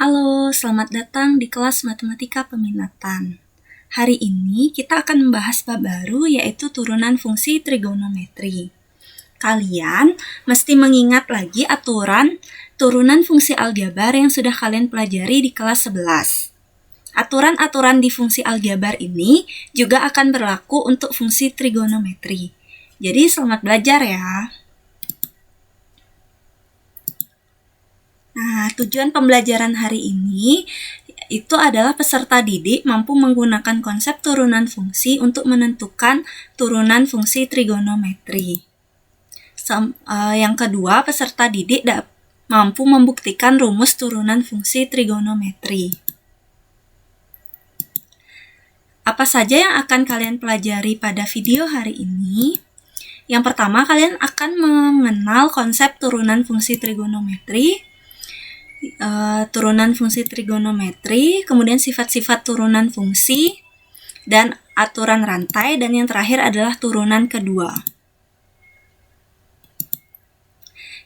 Halo, selamat datang di kelas Matematika Peminatan. Hari ini kita akan membahas bab baru yaitu turunan fungsi trigonometri. Kalian mesti mengingat lagi aturan turunan fungsi aljabar yang sudah kalian pelajari di kelas 11. Aturan-aturan di fungsi aljabar ini juga akan berlaku untuk fungsi trigonometri. Jadi selamat belajar ya. Nah, tujuan pembelajaran hari ini itu adalah peserta didik mampu menggunakan konsep turunan fungsi untuk menentukan turunan fungsi trigonometri. Yang kedua, peserta didik mampu membuktikan rumus turunan fungsi trigonometri. Apa saja yang akan kalian pelajari pada video hari ini? Yang pertama, kalian akan mengenal konsep turunan fungsi trigonometri, kemudian sifat-sifat turunan fungsi, dan aturan rantai, dan yang terakhir adalah turunan kedua.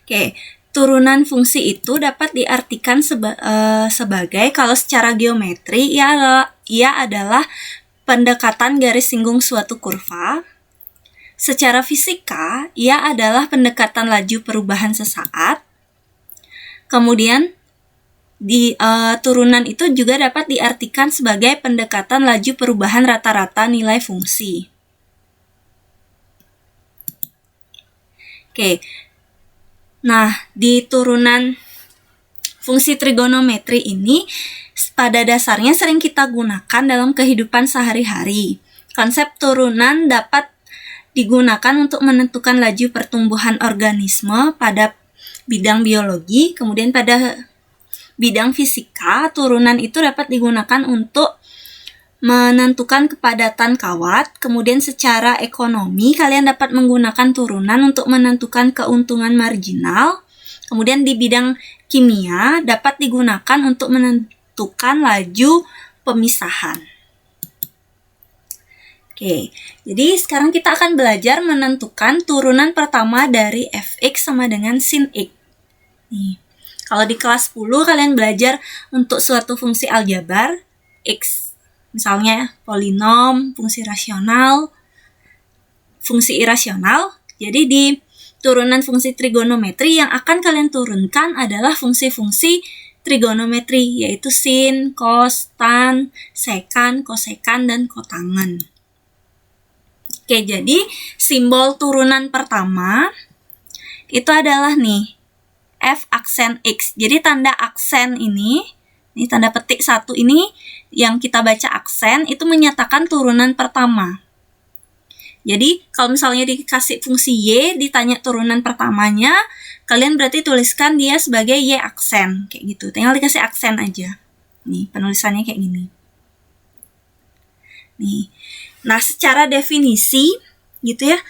Oke, turunan fungsi itu dapat diartikan sebagai kalau secara geometri ia adalah pendekatan garis singgung suatu kurva. Secara fisika, ia adalah pendekatan laju perubahan sesaat. Kemudian turunan itu juga dapat diartikan sebagai pendekatan laju perubahan rata-rata nilai fungsi. Oke. Nah, di turunan fungsi trigonometri ini pada dasarnya sering kita gunakan dalam kehidupan sehari-hari. Konsep turunan dapat digunakan untuk menentukan laju pertumbuhan organisme pada bidang biologi, kemudian pada bidang fisika, turunan itu dapat digunakan untuk menentukan kepadatan kawat. Kemudian secara ekonomi, kalian dapat menggunakan turunan untuk menentukan keuntungan marginal. Kemudian di bidang kimia, dapat digunakan untuk menentukan laju pemisahan. Oke, jadi sekarang kita akan belajar menentukan turunan pertama dari fx sama dengan sin x. Nih. Kalau di kelas 10 kalian belajar untuk suatu fungsi aljabar, x, misalnya polinom, fungsi rasional, fungsi irasional. Jadi di turunan fungsi trigonometri yang akan kalian turunkan adalah fungsi-fungsi trigonometri, yaitu sin, cos, tan, sekan, kosekan, dan kotangen. Oke, jadi simbol turunan pertama itu adalah nih, F aksen X. Jadi tanda aksen ini tanda petik 1 ini yang kita baca aksen itu menyatakan turunan pertama. Jadi kalau misalnya dikasih fungsi Y ditanya turunan pertamanya, kalian berarti tuliskan dia sebagai Y aksen kayak gitu. Tinggal dikasih aksen aja. Nih, penulisannya kayak gini. Nih. Nah, secara definisi gitu ya.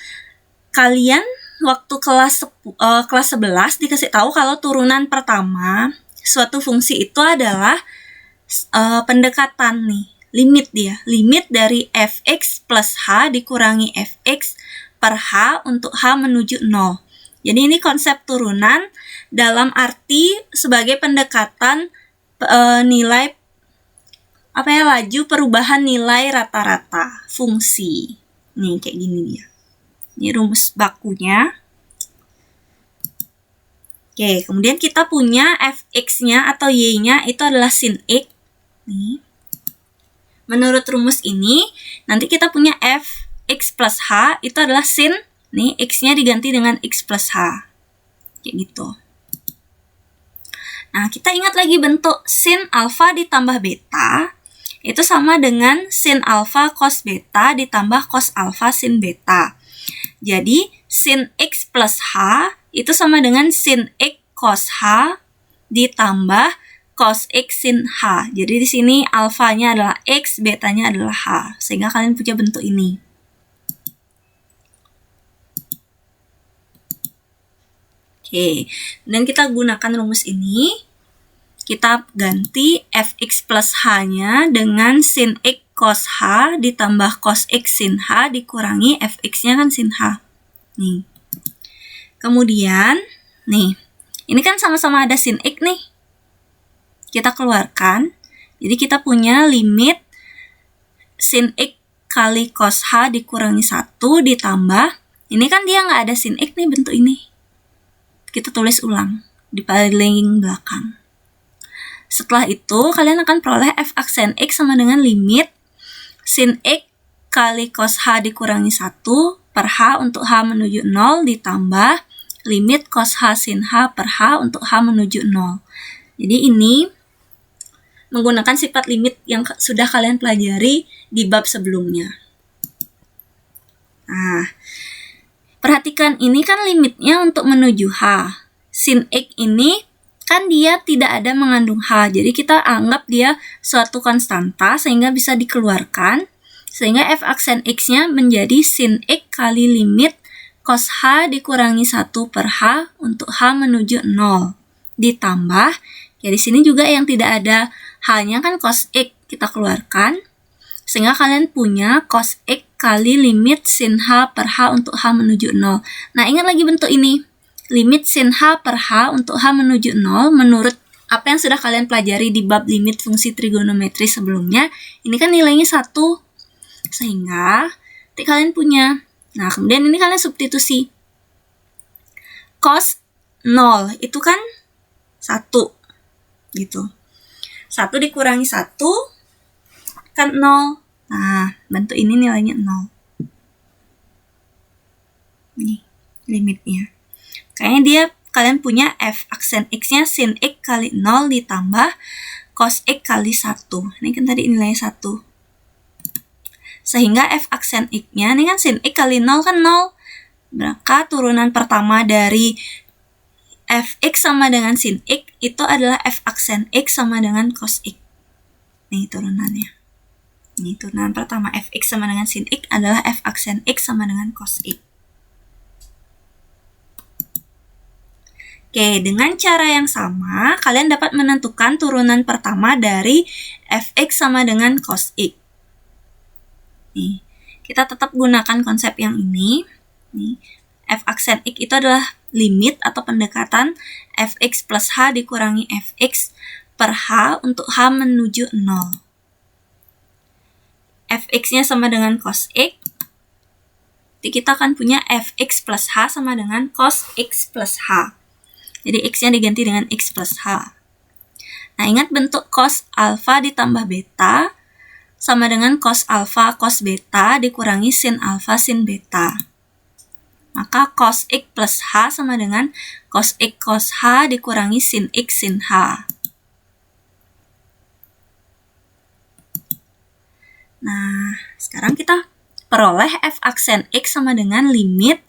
Kalian waktu kelas 11 dikasih tahu kalau turunan pertama suatu fungsi itu adalah pendekatan nih, limit dari fx plus h dikurangi fx per h untuk h menuju 0. Jadi ini konsep turunan dalam arti sebagai pendekatan nilai laju perubahan nilai rata-rata fungsi. Nih kayak gini dia. Ini rumus bakunya. Oke, kemudian kita punya fx-nya atau y-nya itu adalah sin x. Nih. Menurut rumus ini, nanti kita punya fx plus h itu adalah sin, nih x-nya diganti dengan x plus h. Kayak gitu. Nah, kita ingat lagi bentuk sin alfa ditambah beta itu sama dengan sin alfa cos beta ditambah cos alfa sin beta. Jadi, sin x plus h itu sama dengan sin x cos h ditambah cos x sin h. Jadi di sini alfanya adalah x, betanya adalah h. Sehingga kalian punya bentuk ini. Oke, dan kita gunakan rumus ini. Kita ganti fx plus h-nya dengan sin x cos h ditambah cos x sin h dikurangi fx-nya kan sin h. Nih. Kemudian, nih, ini kan sama-sama ada sin x nih. kita keluarkan. Jadi kita punya limit sin X kali cos H dikurangi 1 ditambah, ini kan dia nggak ada sin X nih bentuk ini. Kita tulis ulang di paling belakang. Setelah itu, kalian akan peroleh f aksen X sama dengan limit sin X kali cos H dikurangi 1 per H untuk H menuju 0 ditambah limit cos H sin H per H untuk H menuju 0. Jadi ini menggunakan sifat limit yang sudah kalian pelajari di bab sebelumnya. Nah, perhatikan ini kan limitnya untuk menuju H. Sin X ini kan dia tidak ada mengandung H, jadi kita anggap dia suatu konstanta sehingga bisa dikeluarkan, sehingga f aksen X-nya menjadi sin X kali limit cos H dikurangi 1 per H untuk H menuju 0. Ditambah, ya di sini juga yang tidak ada H-nya kan cos X, kita keluarkan, sehingga kalian punya cos X kali limit sin H per H untuk H menuju 0. Nah, ingat lagi bentuk ini. Limit sin H per H untuk H menuju 0 menurut apa yang sudah kalian pelajari di bab limit fungsi trigonometri sebelumnya, ini kan nilainya 1. Sehingga kalian punya. Nah, kemudian ini kalian substitusi. Cos 0 itu kan 1. Gitu. 1 dikurangi 1 kan 0. Nah, bentuk ini nilainya 0. Nih, limitnya. Kayaknya kalian punya f aksen X-nya sin X kali 0 ditambah cos X kali 1. Ini kan tadi nilainya 1. Sehingga f aksen X-nya, ini kan sin X kali 0 kan 0. Maka turunan pertama dari fx sama dengan sin X itu adalah f aksen X sama dengan cos X. Nih turunannya. Ini turunan pertama fx sama dengan sin X adalah f aksen X sama dengan cos X. Oke, dengan cara yang sama, kalian dapat menentukan turunan pertama dari fx sama dengan cos X. Nih, kita tetap gunakan konsep yang ini. Nih, f aksen X itu adalah limit atau pendekatan fx plus h dikurangi fx per h untuk h menuju 0. Fx-nya sama dengan cos X. Jadi kita akan punya fx plus h sama dengan cos X plus h. Jadi X-nya diganti dengan X plus H. Nah, ingat bentuk cos alpha ditambah beta sama dengan cos alpha cos beta dikurangi sin alpha sin beta. Maka cos X plus H sama dengan cos X cos H dikurangi sin X sin H. Nah, sekarang kita peroleh f aksen X sama dengan limit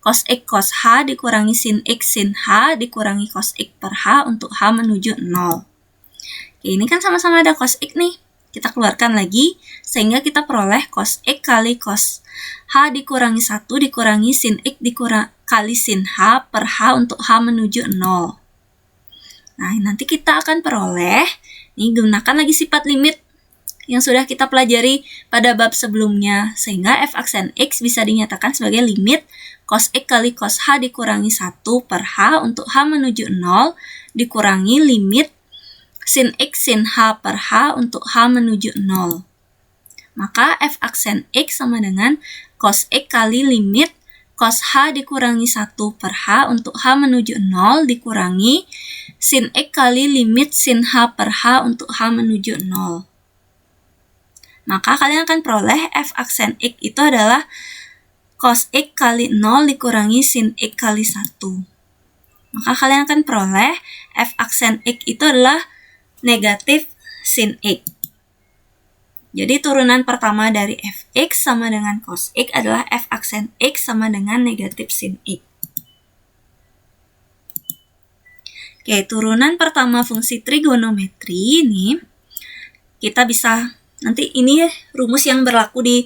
cos X cos H dikurangi sin X sin H dikurangi cos X per H untuk H menuju 0. Oke, ini kan sama-sama ada cos X nih. Kita keluarkan lagi, sehingga kita peroleh cos X kali cos H dikurangi 1 dikurangi sin X kali sin H per H untuk H menuju 0. Nah, nanti kita akan peroleh, ini gunakan lagi sifat limit yang sudah kita pelajari pada bab sebelumnya, sehingga f aksen X bisa dinyatakan sebagai limit cos X kali cos H dikurangi 1 per H untuk H menuju 0 dikurangi limit sin X sin H per H untuk H menuju 0. Maka f aksen X sama dengan cos X kali limit cos H dikurangi 1 per H untuk H menuju 0 dikurangi sin X kali limit sin H per H untuk H menuju 0. Maka kalian akan peroleh f aksen X itu adalah cos X kali 0 dikurangi sin X kali 1. Maka kalian akan peroleh f aksen X itu adalah negatif sin X. Jadi turunan pertama dari fx sama dengan cos X adalah f aksen X sama dengan negatif sin X. Oke, turunan pertama fungsi trigonometri ini kita bisa, nanti ini rumus yang berlaku di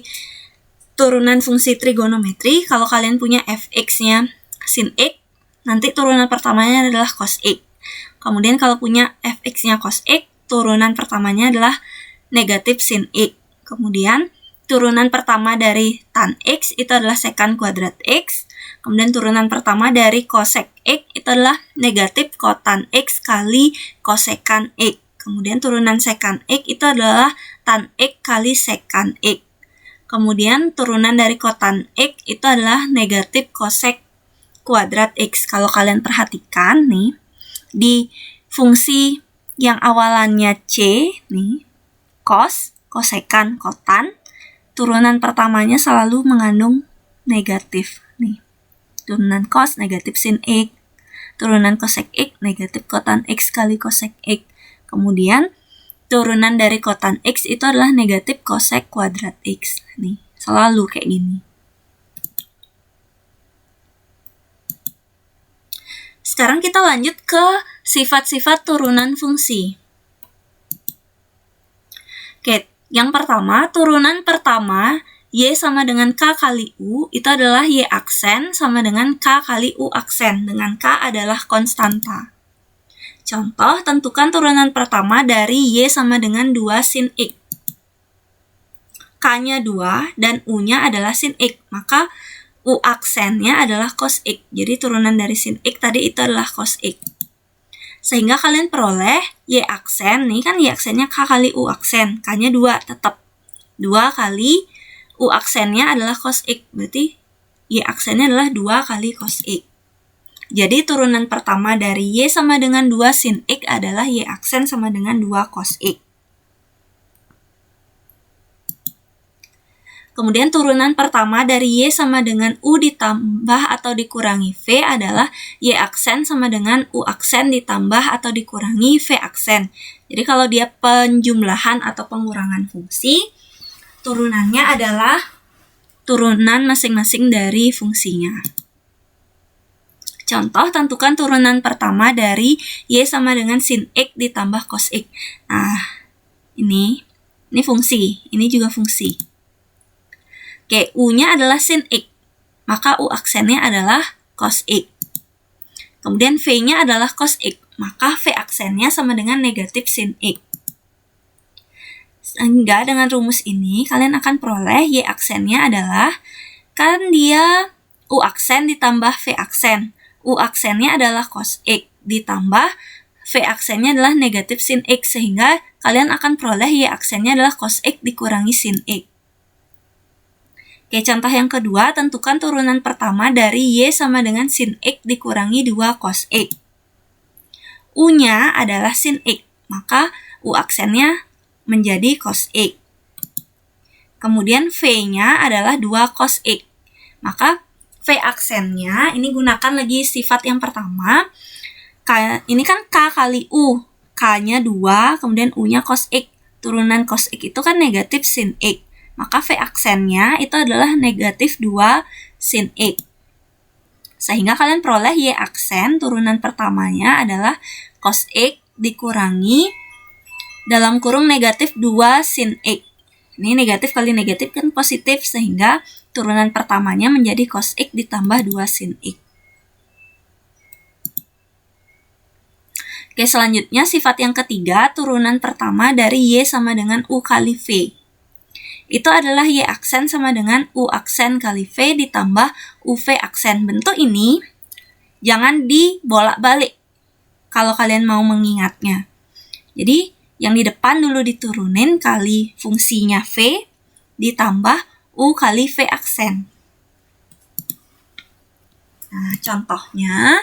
turunan fungsi trigonometri. Kalau kalian punya fx-nya sin X, nanti turunan pertamanya adalah cos X. Kemudian kalau punya fx-nya cos X, turunan pertamanya adalah negatif sin X. Kemudian turunan pertama dari tan X itu adalah secant kuadrat X. Kemudian turunan pertama dari cosec X itu adalah negatif kotan X kali cosecant X. Kemudian turunan secant X itu adalah tan X kali secant X. Kemudian turunan dari kotan X itu adalah negatif kosek kuadrat X. Kalau kalian perhatikan nih, di fungsi yang awalannya C, nih, cos, kosekan, kotan, turunan pertamanya selalu mengandung negatif. Nih, turunan cos negatif sin X, turunan kosek X negatif kotan X kali kosek X. Kemudian turunan dari kotan X itu adalah negatif kosek kuadrat X. Nih, selalu kayak gini. Sekarang kita lanjut ke sifat-sifat turunan fungsi. Oke, yang pertama, turunan pertama Y sama dengan K kali U itu adalah Y aksen sama dengan K kali U aksen, dengan K adalah konstanta. Contoh, tentukan turunan pertama dari Y sama dengan 2 sin X. K-nya 2 dan U-nya adalah sin X, maka U aksennya adalah cos X. Jadi turunan dari sin X tadi itu adalah cos X. Sehingga kalian peroleh Y aksen, nih kan Y aksennya K kali U aksen, K-nya 2 tetap. 2 kali U aksennya adalah cos X, berarti Y aksennya adalah 2 kali cos X. Jadi turunan pertama dari Y sama dengan 2 sin X adalah Y aksen sama dengan 2 cos X. Kemudian turunan pertama dari Y sama dengan U ditambah atau dikurangi V adalah Y aksen sama dengan U aksen ditambah atau dikurangi V aksen. Jadi kalau dia penjumlahan atau pengurangan fungsi, turunannya adalah turunan masing-masing dari fungsinya. Contoh, tentukan turunan pertama dari Y sama dengan sin X ditambah cos X. Nah, ini fungsi, ini juga fungsi. Oke, U-nya adalah sin X, maka U aksennya adalah cos X. Kemudian V-nya adalah cos X, maka V aksennya sama dengan negatif sin X. Sehingga dengan rumus ini, kalian akan peroleh Y aksennya adalah, kan dia U aksen ditambah V aksen. U aksennya adalah cos X ditambah V aksennya adalah negatif sin X, sehingga kalian akan peroleh Y aksennya adalah cos X dikurangi sin X. Oke, contoh yang kedua, tentukan turunan pertama dari Y sama dengan sin X dikurangi 2 cos X. U-nya adalah sin X, maka U aksennya menjadi cos X. Kemudian V-nya adalah 2 cos X, maka V aksennya, ini gunakan lagi sifat yang pertama. Ini kan K kali U. K-nya 2, kemudian U-nya cos X. Turunan cos X itu kan negatif sin X. Maka V aksennya itu adalah negatif 2 sin X. Sehingga kalian peroleh Y aksen, turunan pertamanya adalah cos X dikurangi dalam kurung negatif 2 sin X. Ini negatif kali negatif kan positif, sehingga turunan pertamanya menjadi cos X ditambah 2 sin X. Oke, selanjutnya sifat yang ketiga, turunan pertama dari Y sama dengan U kali V. Itu adalah Y aksen sama dengan U aksen kali V ditambah UV aksen. Bentuk ini jangan dibolak-balik kalau kalian mau mengingatnya. Jadi, yang di depan dulu diturunin kali fungsinya V ditambah U kali V aksen. Nah, contohnya,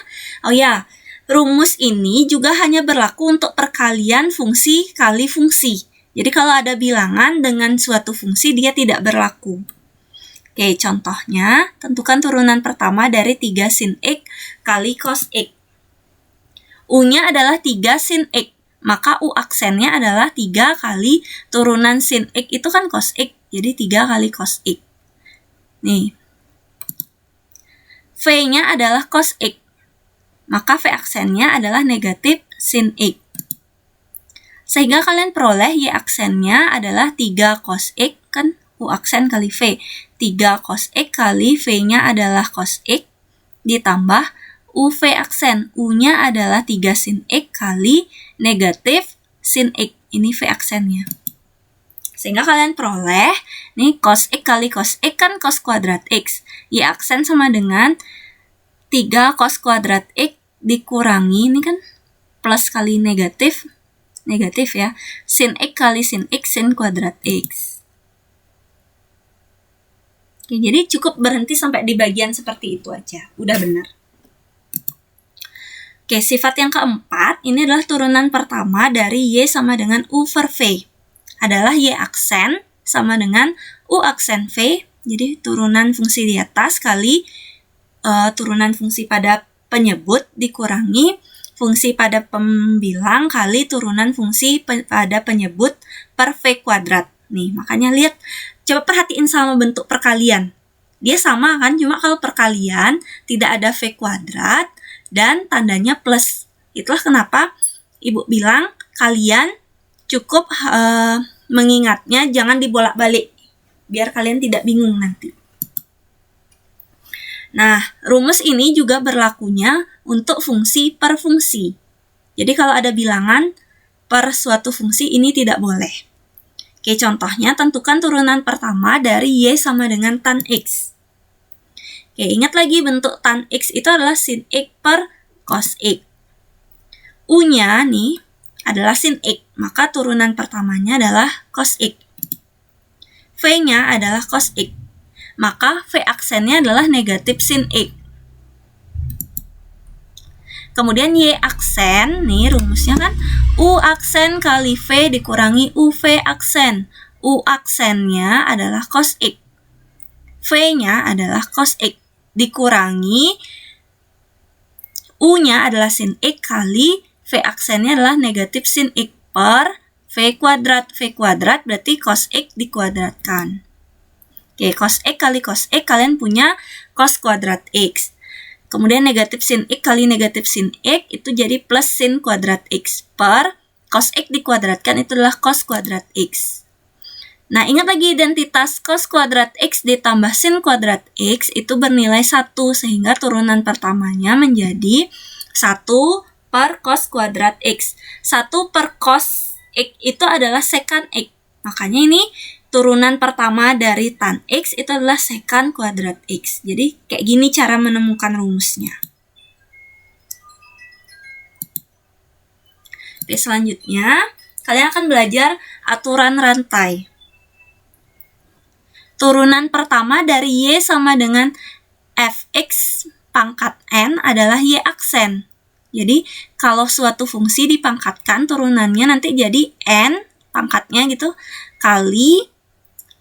rumus ini juga hanya berlaku untuk perkalian fungsi kali fungsi. Jadi kalau ada bilangan dengan suatu fungsi, dia tidak berlaku. Oke, contohnya, tentukan turunan pertama dari 3 sin X kali cos X. U-nya adalah 3 sin X. Maka U aksennya adalah 3 kali turunan sin X itu kan cos X, jadi 3 kali cos X. Nih, V-nya adalah cos X, maka V aksennya adalah negatif sin X. Sehingga kalian peroleh Y aksennya adalah 3 cos X, kan U aksen kali V. 3 cos X kali V-nya adalah cos X, ditambah UV aksen, U-nya adalah 3 sin X kali negatif sin X. Ini V aksennya. Sehingga kalian peroleh, nih cos X kali cos X kan cos kuadrat X. Y aksen sama dengan 3 cos kuadrat X dikurangi, ini kan plus kali negatif, negatif ya. Sin X kali sin X sin kuadrat X. Oke, jadi cukup berhenti sampai di bagian seperti itu aja. Udah benar. Oke, sifat yang keempat, ini adalah turunan pertama dari Y sama dengan U per V. Adalah Y aksen sama dengan U aksen V. Jadi turunan fungsi di atas kali turunan fungsi pada penyebut dikurangi fungsi pada pembilang kali turunan fungsi pada penyebut per V kuadrat. Nih, makanya lihat, coba perhatiin sama bentuk perkalian. Dia sama kan, cuma kalau perkalian tidak ada V kuadrat dan tandanya plus. Itulah kenapa Ibu bilang kalian cukup mengingatnya, jangan dibolak-balik, biar kalian tidak bingung nanti. Nah, rumus ini juga berlakunya untuk fungsi per fungsi. Jadi kalau ada bilangan per suatu fungsi ini tidak boleh. Oke, contohnya tentukan turunan pertama dari Y sama dengan tan X. Oke, ingat lagi bentuk tan X itu adalah sin X per cos X. U-nya nih adalah sin X, maka turunan pertamanya adalah cos X. V-nya adalah cos X, maka V aksennya adalah negatif sin X. Kemudian Y aksen, nih rumusnya kan U aksen kali V dikurangi UV aksen. U aksennya adalah cos X. V-nya adalah cos X. Dikurangi U-nya adalah sin X kali V aksennya adalah negatif sin X per V kuadrat. V kuadrat berarti cos X dikuadratkan. Oke, cos X kali cos X, kalian punya cos kuadrat X. Kemudian negatif sin X kali negatif sin X, itu jadi plus sin kuadrat X per cos X dikuadratkan, itu adalah cos kuadrat X. Nah, ingat lagi identitas cos kuadrat X ditambah sin kuadrat X itu bernilai 1, sehingga turunan pertamanya menjadi 1 per cos kuadrat X. 1 per cos X itu adalah secant X. Makanya ini turunan pertama dari tan X itu adalah secant kuadrat X. Jadi kayak gini cara menemukan rumusnya. Oke, selanjutnya kalian akan belajar aturan rantai. Turunan pertama dari Y sama dengan Fx pangkat N adalah Y aksen. Jadi kalau suatu fungsi dipangkatkan turunannya nanti jadi N pangkatnya gitu kali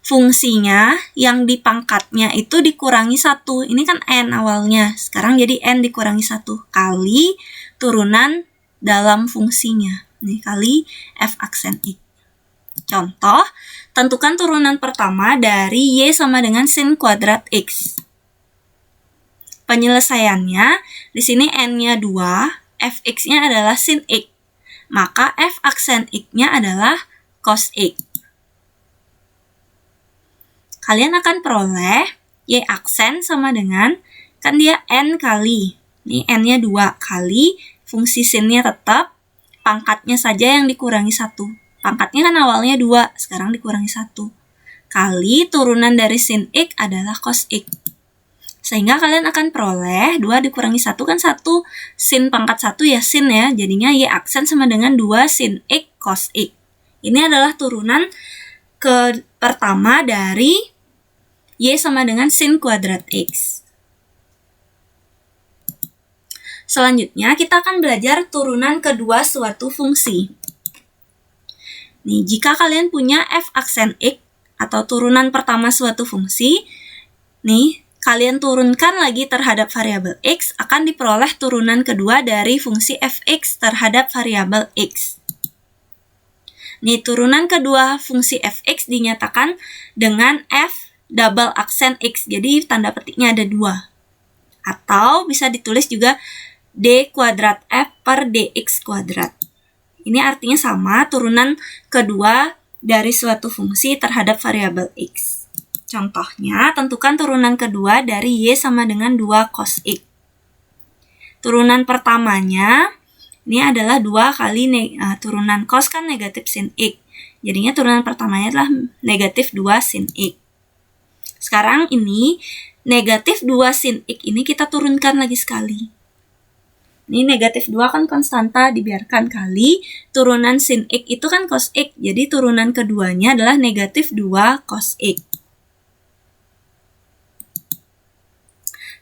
fungsinya yang dipangkatnya itu dikurangi 1. Ini kan N awalnya, sekarang jadi N dikurangi 1 kali turunan dalam fungsinya. Nih, kali F aksen X. Contoh, tentukan turunan pertama dari Y sama dengan sin kuadrat X. Penyelesaiannya, di sini N-nya 2, Fx-nya adalah sin X. Maka F aksen X-nya adalah cos X. Kalian akan peroleh Y aksen sama dengan, kan dia N kali. Ini N-nya 2 kali, fungsi sin-nya tetap, pangkatnya saja yang dikurangi 1. Pangkatnya kan awalnya 2, sekarang dikurangi 1. Kali turunan dari sin X adalah cos X. Sehingga kalian akan peroleh 2 dikurangi 1 kan 1. Sin pangkat 1 ya sin ya. Jadinya Y aksen sama dengan 2 sin X cos X. Ini adalah turunan pertama dari Y sama dengan sin kuadrat X. Selanjutnya kita akan belajar turunan kedua suatu fungsi. Nih, jika kalian punya F aksen X atau turunan pertama suatu fungsi, nih kalian turunkan lagi terhadap variabel X, akan diperoleh turunan kedua dari fungsi Fx terhadap variabel X. Nih, turunan kedua fungsi Fx dinyatakan dengan F double aksen X, jadi tanda petiknya ada 2. Atau bisa ditulis juga D kuadrat F per Dx kuadrat. Ini artinya sama, turunan kedua dari suatu fungsi terhadap variabel X. Contohnya, tentukan turunan kedua dari Y sama dengan 2 cos X. Turunan pertamanya, ini adalah 2 kali turunan cos kan negatif sin X. Jadinya turunan pertamanya adalah negatif 2 sin X. Sekarang ini, negatif 2 sin X ini kita turunkan lagi sekali. Ini negatif 2 kan konstanta, dibiarkan kali turunan sin X itu kan cos X. Jadi turunan keduanya adalah negatif 2 cos X.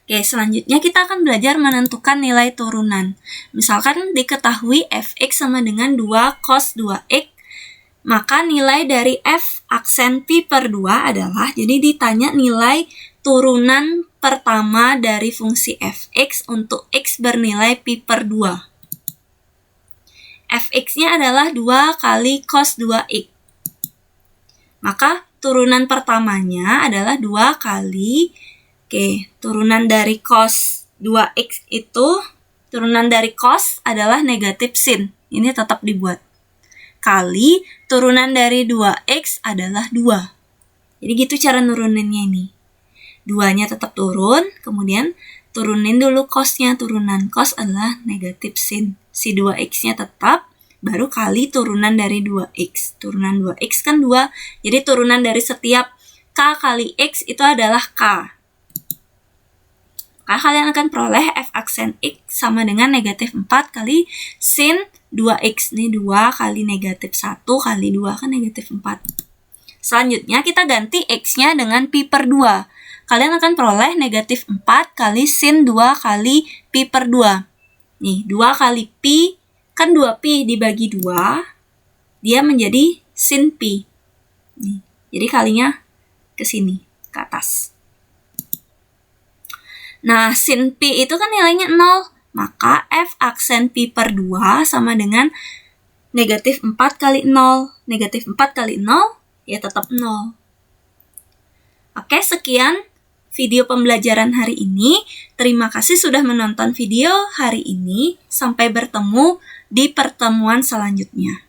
Oke, selanjutnya kita akan belajar menentukan nilai turunan. Misalkan diketahui fx sama dengan 2 cos 2x, maka nilai dari f aksen pi per 2 adalah, jadi ditanya nilai turunan pertama dari fungsi fx untuk x bernilai pi per 2. fx-nya adalah 2 kali cos 2x. Maka turunan pertamanya adalah 2 kali, turunan dari cos 2x itu, turunan dari cos adalah negatif sin. Ini tetap dibuat. Kali turunan dari 2x adalah 2. Jadi gitu cara nuruninnya ini. 2-nya tetap turun, kemudian turunin dulu cosnya. Turunan cos adalah negatif sin. Si 2x-nya tetap, baru kali turunan dari 2x. Turunan 2x kan 2, jadi turunan dari setiap k kali x itu adalah k. Maka kalian akan peroleh f aksen x sama dengan negatif 4 kali sin 2x. Ini 2 kali negatif 1 kali 2 kan negatif 4. Selanjutnya kita ganti x-nya dengan pi per 2. Kalian akan peroleh negatif 4 kali sin 2 kali pi per 2. Nih, 2 kali pi, kan 2 pi dibagi 2, dia menjadi sin pi. Nih, jadi kalinya ke sini, ke atas. Nah, sin pi itu kan nilainya 0. Maka f aksen pi per 2 sama dengan negatif 4 kali 0. Negatif 4 kali 0, ya tetap 0. Oke, sekian video pembelajaran hari ini. Terima kasih sudah menonton video hari ini. Sampai bertemu di pertemuan selanjutnya.